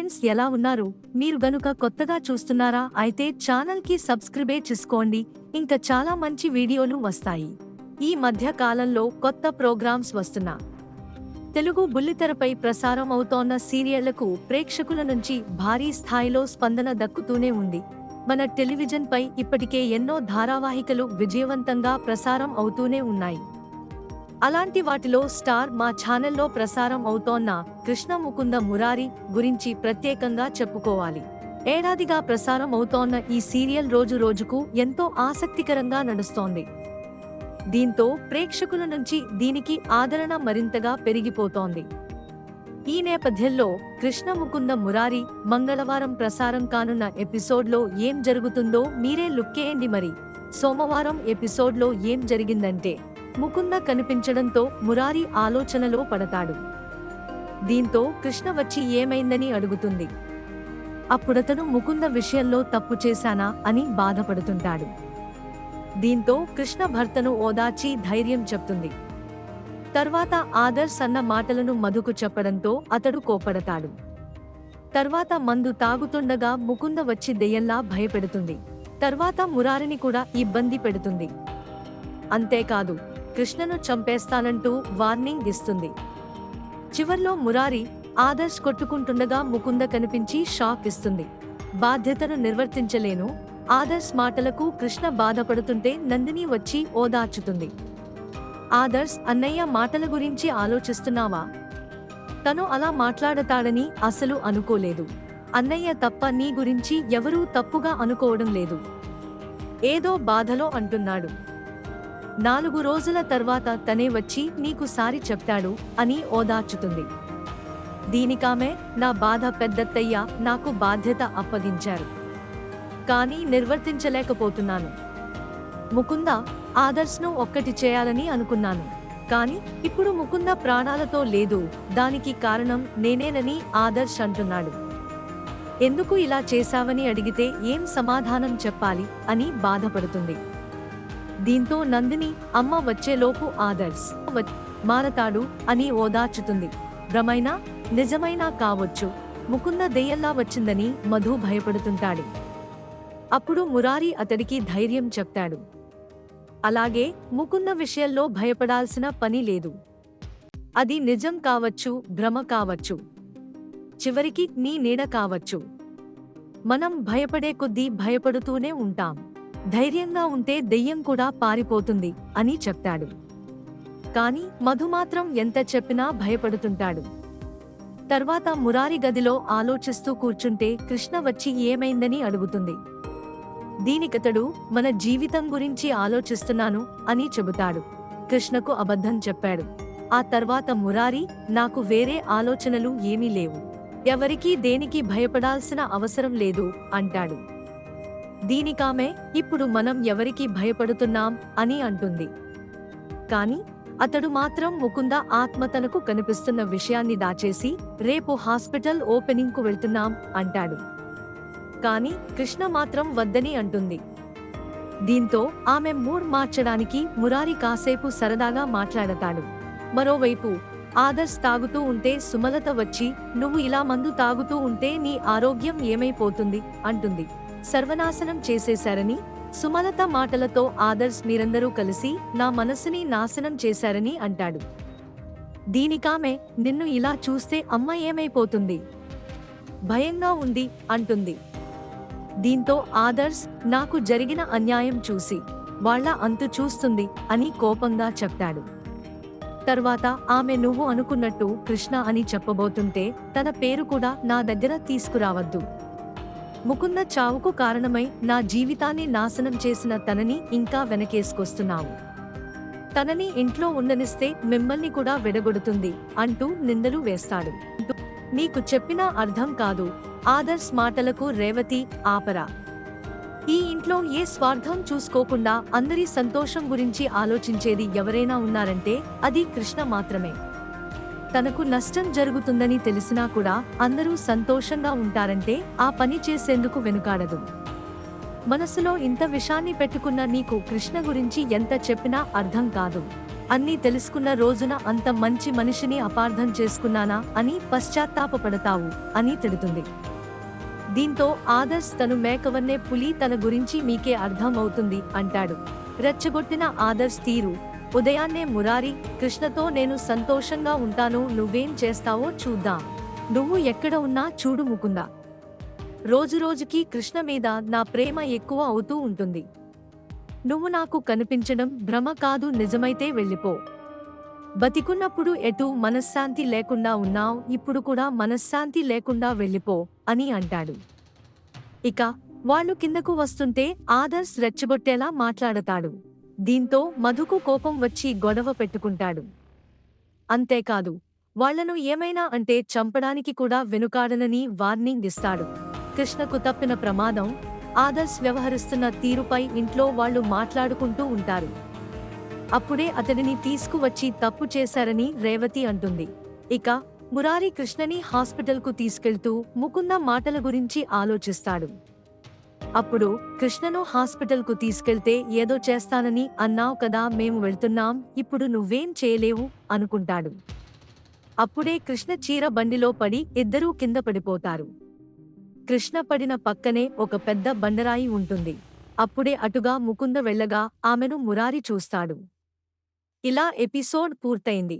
Friends, ఎలా ఉన్నారు? మీరు గనుక కొత్తగా చూస్తున్నారా అయితే ఛానల్ కి సబ్స్క్రైబ్ చేసుకోండి. ఇంకా చాలా మంచి వీడియోలు వస్తాయి. ఈ మధ్య కాలంలో కొత్త ప్రోగ్రామ్స్ వస్తున్నా తెలుగు బుల్లితెరపై ప్రసారం అవుతోన్న సీరియళ్లకు ప్రేక్షకుల నుంచి భారీ స్థాయిలో స్పందన దక్కుతూనే ఉంది. మన టెలివిజన్ పై ఇప్పటికే ఎన్నో ధారావాహికలు విజయవంతంగా ప్రసారం అవుతూనే ఉన్నాయి. అలాంటి వాటిలో స్టార్ మా ఛానల్లో ప్రసారం అవుతోన్న కృష్ణ ముకుంద మురారి గురించి ప్రత్యేకంగా చెప్పుకోవాలి. ఏడాదిగా ప్రసారం అవుతోన్న ఈ సీరియల్ రోజు రోజుకు ఎంతో ఆసక్తికరంగా నడుస్తోంది. దీంతో ప్రేక్షకుల నుంచి దీనికి ఆదరణ మరింతగా పెరిగిపోతోంది. ఈ నేపథ్యంలో కృష్ణ ముకుంద మురారి మంగళవారం ప్రసారం కానున్న ఎపిసోడ్లో ఏం జరుగుతుందో మీరే లుక్కేయండి. మరి సోమవారం ఎపిసోడ్లో ఏం జరిగిందంటే, ముకుంద కనిపించడంతో మురారి ఆలోచనలో పడతాడు. దీంతో కృష్ణ వచ్చి ఏమైందని అడుగుతుంది. అప్పుడతను ముకుంద విషయంలో తప్పు చేశానా అని బాధపడుతుంటాడు. దీంతో కృష్ణ భర్తను ఓదార్చి ధైర్యం చెప్తుంది. తర్వాత ఆదర్శ్ అన్న మాటలను మధుకు చెప్పడంతో అతడు కోపడతాడు. తర్వాత మందు తాగుతుండగా ముకుంద వచ్చి దెయ్యంలా భయపెడుతుంది. తర్వాత మురారిని కూడా ఇబ్బంది పెడుతుంది. అంతేకాదు, కృష్ణను చంపేస్తానంటూ వార్నింగ్ ఇస్తుంది. చివర్లో మురారి ఆదర్శ్ కొట్టుకుంటుండగా ముకుంద కనిపించి షాక్ ఇస్తుంది. బాధ్యతను నిర్వర్తించలేను ఆదర్శ్ మాటలకు కృష్ణ బాధపడుతుంటే నందిని వచ్చి ఓదార్చుతుంది. ఆదర్శ్, అన్నయ్య మాటల గురించి ఆలోచిస్తున్నావా? తను అలా మాట్లాడతాడని అసలు అనుకోలేదు. అన్నయ్య తప్ప నీ గురించి ఎవరూ తప్పుగా అనుకోవడం లేదు. ఏదో బాధలో అంటున్నాడు. 4 రోజుల తర్వాత తనే వచ్చి నీకు సారీ చెప్తాడు అని ఓదార్చుతుంది. దీనికామె, నా బాధ పెద్దత్తయ్య నాకు బాధ్యత అప్పగించారు, కానీ నిర్వర్తించలేకపోతున్నాను. ముకుంద, ఆదర్శ్ను ఒక్కటి చేయాలని అనుకున్నాను, కానీ ఇప్పుడు ముకుంద ప్రాణాలతో లేదు. దానికి కారణం నేనేనని ఆదర్శ్ అంటున్నాడు. ఎందుకు ఇలా చేశావని అడిగితే ఏం సమాధానం చెప్పాలి అని బాధపడుతుంది. దీంతో నందిని, అమ్మ వచ్చేలోపు ఆదర్శ్ మారతాడు అని ఓదార్చుతుంది. భ్రమైనా నిజమైనా కావచ్చు, ముకుంద దెయ్యంలా వచ్చిందని మధు భయపడుతుంటాడు. అప్పుడు మురారి అతడికి ధైర్యం చెప్తాడు. అలాగే ముకుంద విషయంలో భయపడాల్సిన పని లేదు. అది నిజం కావచ్చు, భ్రమ కావచ్చు, చివరికి నీ నీడ కావచ్చు. మనం భయపడే కొద్దీ భయపడుతూనే ఉంటాం. ధైర్యంగా ఉంటే దెయ్యం కూడా పారిపోతుంది అని చెప్తాడు. కాని మధు మాత్రం ఎంత చెప్పినా భయపడుతుంటాడు. తర్వాత మురారి గదిలో ఆలోచిస్తూ కూర్చుంటే కృష్ణ వచ్చి ఏమైందని అడుగుతుంది. దీనికతడు, మన జీవితం గురించి ఆలోచిస్తున్నాను అని చెబుతాడు. కృష్ణకు అబద్ధం చెప్పాడు. ఆ తర్వాత మురారి, నాకు వేరే ఆలోచనలు ఏమీ లేవు, ఎవరికీ దేనికి భయపడాల్సిన అవసరం లేదు అంటాడు. దీనికామె, ఇప్పుడు మనం ఎవరికి భయపడుతున్నాం అని అంటుంది. కాని అతడు మాత్రం ముకుంద ఆత్మ తనకు కనిపిస్తున్న విషయాన్ని దాచేసి రేపు హాస్పిటల్ ఓపెనింగ్ కు వెళ్తున్నాం అంటాడు. కాని కృష్ణ మాత్రం వద్దని అంటుంది. దీంతో ఆమె మూడ్ మార్చడానికి మురారి కాసేపు సరదాగా మాట్లాడతాడు. మరోవైపు ఆదర్శ్ తాగుతూ ఉంటే సుమలత వచ్చి, నువ్వు ఇలా మందు తాగుతూ ఉంటే నీ ఆరోగ్యం ఏమైపోతుంది అంటుంది. సర్వనాశనం చేసేశారని సుమలత మాటలతో ఆదర్శ్, మీరందరూ కలిసి నా మనసుని నాశనం చేశారని అంటాడు. దీనికామె, నిన్ను ఇలా చూస్తే అమ్మ ఏమైపోతుంది, భయంగా ఉంది అంటుంది. దీంతో ఆదర్శ్, నాకు జరిగిన అన్యాయం చూసి వాళ్ళ అంతు చూస్తుంది అని కోపంగా చెప్తాడు. తర్వాత ఆమె, నువ్వు అనుకున్నట్టు కృష్ణ అని చెప్పబోతుంటే తన పేరు కూడా నా దగ్గర తీసుకురావద్దు. ముకుంద చావుకు కారణమై నా జీవితాన్ని నాశనం చేసిన తనని ఇంకా వెనకేసుకొస్తున్నావు. తనని ఇంట్లో ఉండనిస్తే మిమ్మల్ని కూడా విడగొడుతుంది అంటూ నిందలు వేస్తాడు. నీకు చెప్పినా అర్థం కాదు. ఆదర్శ్ మాటలకు రేవతి, ఆపరా. ఈ ఇంట్లో ఏ స్వార్థం చూసుకోకుండా అందరి సంతోషం గురించి ఆలోచించేది ఎవరైనా ఉన్నారంటే అది కృష్ణ మాత్రమే. తనకు నష్టం జరుగుతుందని తెలిసినా కూడా అందరూ సంతోషంగా ఉంటారంటే ఆ పని చేసేందుకు వెనుకాడదు. మనసులో ఇంత విషాన్ని పెట్టుకున్న నీకు కృష్ణ గురించి ఎంత చెప్పినా అర్థం కాదు. అన్నీ తెలుసుకున్న రోజున అంత మంచి మనిషిని అపార్థం చేసుకున్నానా అని పశ్చాత్తాపపడతావు అని తిడుతుంది. దీంతో ఆదర్శ్ తను మేకవన్నే పులి, తన గురించి మీకే అర్థం అవుతుంది అంటాడు. రెచ్చగొట్టిన ఆదర్శ్ తీరు. ఉదయాన్నే మురారి, కృష్ణతో నేను సంతోషంగా ఉంటాను, నువ్వేం చేస్తావో చూద్దాం. నువ్వు ఎక్కడ ఉన్నా చూడు ముకుంద. రోజురోజుకి కృష్ణ మీద నా ప్రేమ ఎక్కువ అవుతూ ఉంటుంది. నువ్వు నాకు కనిపించడం భ్రమ కాదు, నిజమైతే వెళ్ళిపో. బతికున్నప్పుడు ఎటూ మనశ్శాంతి లేకుండా ఉన్నావ్, ఇప్పుడు కూడా మనశ్శాంతి లేకుండా వెళ్ళిపో అని అంటాడు. ఇక వాళ్ళు కిందకు వస్తుంటే ఆదర్శ్ రెచ్చగొట్టేలా మాట్లాడతాడు. దీంతో మధుకు కోపం వచ్చి గొడవ పెట్టుకుంటాడు. అంతేకాదు, వాళ్లను ఏమైనా అంటే చంపడానికి కూడా వెనుకాడనని వార్నింగ్ ఇస్తాడు. కృష్ణకు తప్పిన ప్రమాదం, ఆదర్శ్ వ్యవహరిస్తున్న తీరుపై ఇంట్లో వాళ్ళు మాట్లాడుకుంటూ ఉంటారు. అప్పుడే అతడిని తీసుకువచ్చి తప్పు చేశారని రేవతి అంటుంది. ఇక మురారి కృష్ణని హాస్పిటల్కు తీసుకెళ్తూ ముకుంద మాటల గురించి ఆలోచిస్తాడు. అప్పుడు కృష్ణను హాస్పిటల్కు తీసుకెళ్తే ఏదో చేస్తానని అన్నావు కదా, మేము వెళ్తున్నాం, ఇప్పుడు నువ్వేం చేయలేవు అనుకుంటాడు. అప్పుడే కృష్ణ చీర బండిలో పడి ఇద్దరూ కింద పడిపోతారు. కృష్ణ పడిన పక్కనే ఒక పెద్ద బండరాయి ఉంటుంది. అప్పుడే అటుగా ముకుంద వెళ్ళగా ఆమెను మురారి చూస్తాడు. ఇలా ఎపిసోడ్ పూర్తయింది.